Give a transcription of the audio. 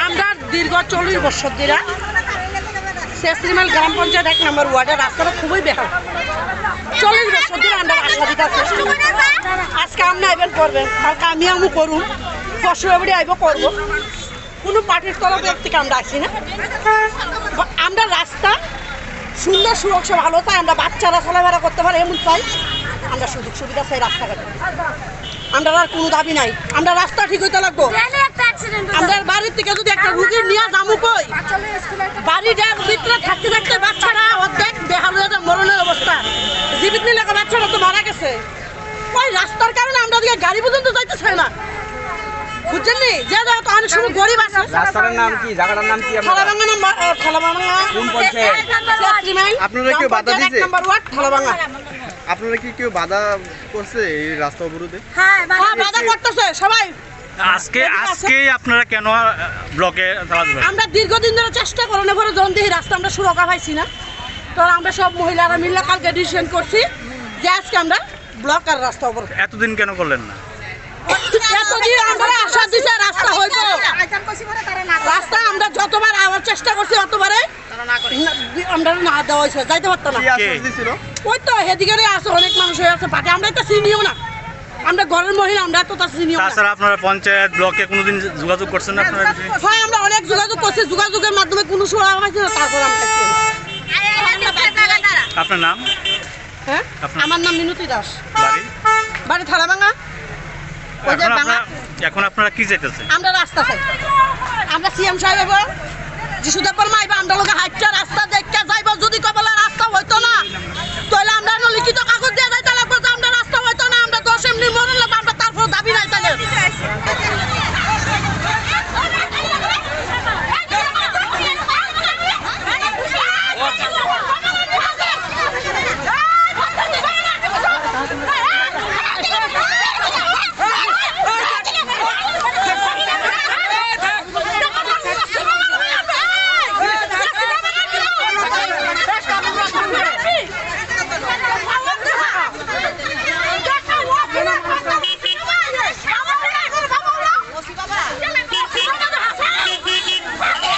আমরা দীর্ঘ 40 বছর ধরে শেষরিমাল গ্রাম পঞ্চায়েত 1 নম্বর ওয়ার্ডের রাস্তাটা খুবই বেহাল। 40 বছর ধরে আমরা আশা দিতে আজকে আপনি আইবেন করবেন, কালকে আমি করুন, পশু এবারে আইব করব। কোনো পার্টির তরফ থেকে আমরা আসি না। আমরা রাস্তা সুন্দর সুরক্ষা ভালো তাই আমরা বাচ্চারা চলাফেরা করতে পারে এমন চাই। আমরা সুযোগ সুবিধা চাই রাস্তাঘাটে। আমরা আর কোনো দাবি নাই, আমরা রাস্তা ঠিক হইতে লাগবো। আমরা বাড়ির থেকে যদি একটা রুগী নিয়ে যাবো কই, বাড়িটার ভিতরে থাকতে থাকতে বাচ্চারা অর্ধেক বেহাল হয়ে যায়, মরণের অবস্থা। জীবিত নিলে বাচ্চারা তো মারা গেছে। ওই রাস্তার কারণে আমরা দিকে গাড়ি পর্যন্ত যাইতে চাই না, বুঝছেন নি? যে তো অনেক সময় গরিব আছে। রাস্তার নাম কি, জায়গাটার নাম কি? থালাভাঙ্গা নাম্বার, থালাভাঙ্গা কোন পঞ্চায়েত? আপনারা কি বাধা দিয়েছে? Number ward Thalabhanga. আপনারা কি কেউ বাধা করছে এই রাস্তা অবরোধে? হ্যাঁ, বাধা করতেছে সবাই। আজকে আপনারা কেন ব্লকে? আমরা দীর্ঘদিন ধরে চেষ্টা করার পরে যখন দেখি রাস্তা আমরা সুরক্ষা পাইছি না, তো আমরা সব মহিলারা মিলে কালকে ডিসিশন করছি যে আজকে আমরা ব্লক আর রাস্তা অবরোধ। এতদিন কেন করলেন না? এতদিন আমরা আশা দিছি রাস্তা হইব, রাস্তা আমরা যতবার আবার চেষ্টা করছি অতবারে আমরা না দেওয়া হয়েছে, যাইতে পারতো না। ওই তো এদিকে আছে অনেক মানুষ হয়ে আছে পাটে, আমরা তো চিনিও না, আমরা ঘরের মহিলা, আমরা তো তা চিনিও না। তাছাড়া আপনারা পঞ্চায়েত ব্লকে কোনোদিন যোগাযোগ করছেন না? আপনারা হয় আমরা অনেক যোগাযোগ করছি, যোগাযোগের মাধ্যমে কোনো সুরা পাইছি না। তারপর আমরা আপনার নাম? হ্যাঁ, আমার নাম মিনতি দাস, বাড়ি বাড়ি থালাভাঙ্গা। এখন আপনারা কি চাইতেছেন? আমরা রাস্তা চাই, আমরা সিএম সাহেব যিশুদেবর মাইবা আমরা লোক হাইটা রাস্তা দেখতে যাইব, যদি কবলা